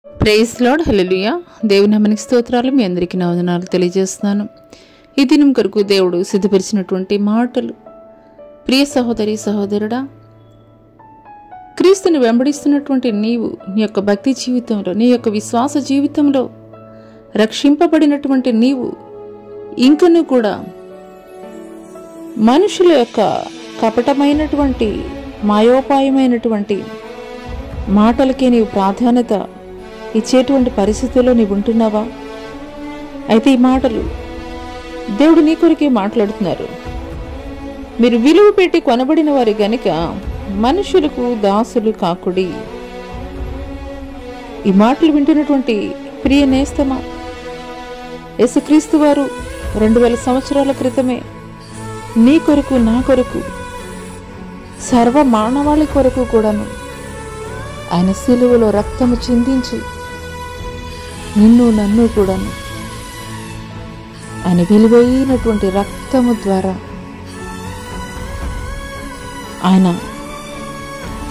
Praise lord, హల్లెలూయా. దేవుని నామానికి స్తోత్రాలు. మీ అందరికీ నా వందనాలు తెలియజేస్తున్నాను. ఈ దినం కొరకు దేవుడు సిద్ధపరిచినటువంటి మాటలు. ప్రియ సహోదరి సహోదరుడా, క్రీస్తుని వెంబడిస్తున్నటువంటి నీవు నీ యొక్క భక్తి జీవితంలో, నీ యొక్క విశ్వాస జీవితంలో రక్షింపబడినటువంటి నీవు ఇంకను కూడా మనుషుల యొక్క కపటమైనటువంటి మాయోపాయమైనటువంటి మాటలకే నీవు ప్రాధాన్యత ఇచ్చేటువంటి పరిస్థితుల్లో నీవు ఉంటున్నావా? అయితే ఈ మాటలు దేవుడు నీ కొరికే మాట్లాడుతున్నారు. మీరు విలువ పెట్టి కొనబడిన వారి గనుక మనుషులకు దాసులు కాకుడి. ఈ మాటలు వింటున్నటువంటి ప్రియ నేస్తమా, యేసుక్రీస్తు వారు 2000 సంవత్సరాల క్రితమే నీ కొరకు, నా కొరకు, సర్వ మానవాళి కొరకు కూడాను ఆయన సిలువలో రక్తము చిందించి నిన్ను నన్ను కూడాను ఆయన విలువైనటువంటి రక్తము ద్వారా ఆయన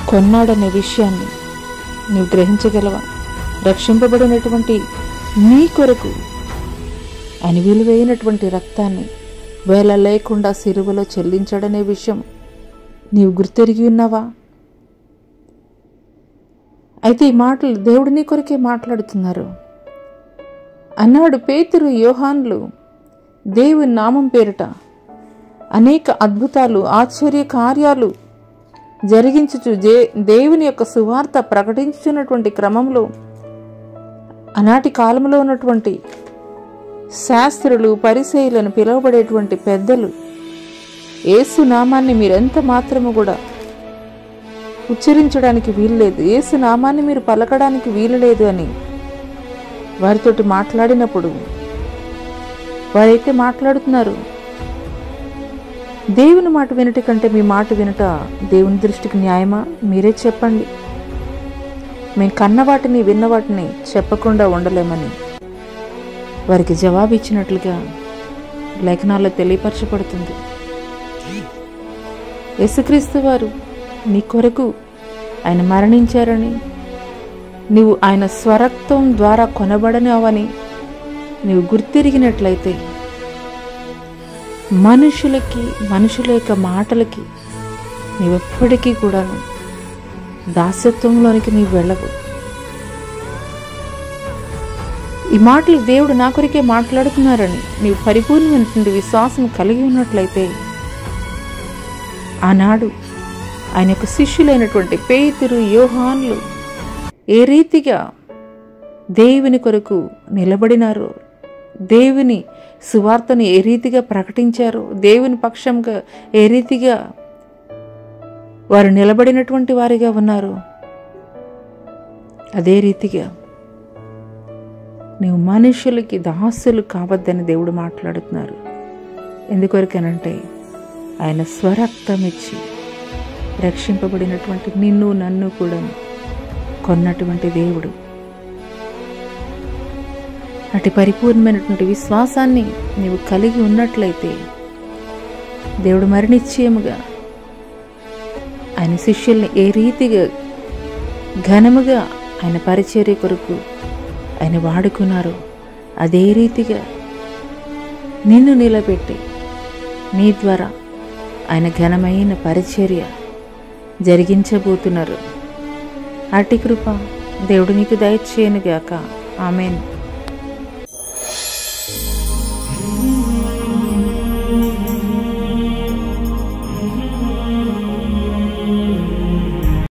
కొన్నాడనే విషయాన్ని నీవు గ్రహించగలవా? రక్షింపబడినటువంటి నీ కొరకు ఆయన విలువైనటువంటి రక్తాన్ని వేల లేకుండా సిలువలో చెల్లించాడనే విషయం నీవు గుర్తెరిగి ఉన్నావా? అయితే ఈ మాటలు దేవుడు నీ కొరకే మాట్లాడుతున్నారు. అన్నాడు పేతురు, యోహాన్లు దేవుని నామం పేరిట అనేక అద్భుతాలు, ఆశ్చర్య కార్యాలు జరిగించుచు దేవుని యొక్క సువార్త ప్రకటించుచున్నటువంటి క్రమంలో ఆనాటి కాలంలో ఉన్నటువంటి శాస్త్రులు, పరిసయ్యులను పిలువబడేటువంటి పెద్దలు యేసు నామాన్ని మీరెంత మాత్రము కూడా ఉచ్చరించడానికి వీల్లేదు, యేసు నామాన్ని మీరు పలకడానికి వీలులేదు అని వారితోటి మాట్లాడినప్పుడు వారైతే మాట్లాడుతున్నారు, దేవుని మాట వినటి కంటే మీ మాట వినట దేవుని దృష్టికి న్యాయమా? మీరే చెప్పండి. మేము కన్న వాటిని విన్న వాటిని చెప్పకుండా ఉండలేమని వారికి జవాబు ఇచ్చినట్లుగా లేఖనాల్లో తెలియపరచబడుతుంది. యేసుక్రీస్తు వారు నీ కొరకు ఆయన మరణించారని, నీవు ఆయన స్వరక్తం ద్వారా కొనబడినావని నీవు గుర్తిరిగినట్లయితే మనుషుల యొక్క మాటలకి నీవెప్పటికీ కూడా దాస్యత్వంలోనికి నీవు వెళ్ళవు. ఈ మాటలు దేవుడు నా కొరికే మాట్లాడుతున్నారని నీవు పరిపూర్ణమైనటువంటి విశ్వాసం కలిగి ఉన్నట్లయితే ఆనాడు ఆయన యొక్క శిష్యులైనటువంటి పేతురు, యోహాన్లు ఏ రీతిగా దేవుని కొరకు నిలబడినారో, దేవుని సువార్తను ఏ రీతిగా ప్రకటించారో, దేవుని పక్షంగా ఏ రీతిగా వారు నిలబడినటువంటి వారిగా ఉన్నారు, అదే రీతిగా నీవు మనుషులకి దాసులు కావద్దని దేవుడు మాట్లాడుతున్నారు. ఎందుకొరకనంటే ఆయన స్వరక్తం ఇచ్చి రక్షింపబడినటువంటి నిన్ను నన్ను కూడా కొన్నటువంటి దేవుడు. అటు పరిపూర్ణమైనటువంటి విశ్వాసాన్ని నీవు కలిగి ఉన్నట్లయితే దేవుడు మరి నిశ్చయముగా ఆయన శిష్యుల్ని ఏ రీతిగా ఘనముగా ఆయన పరిచర్య కొరకు ఆయన వాడుకున్నారో అదే రీతిగా నిన్ను నిలబెట్టి నీ ద్వారా ఆయన ఘనమైన పరిచర్య జరిగించబోతున్నారు. అట్టి కృప దేవుడు నీకు దయచేయనుగాక. ఆమేన్.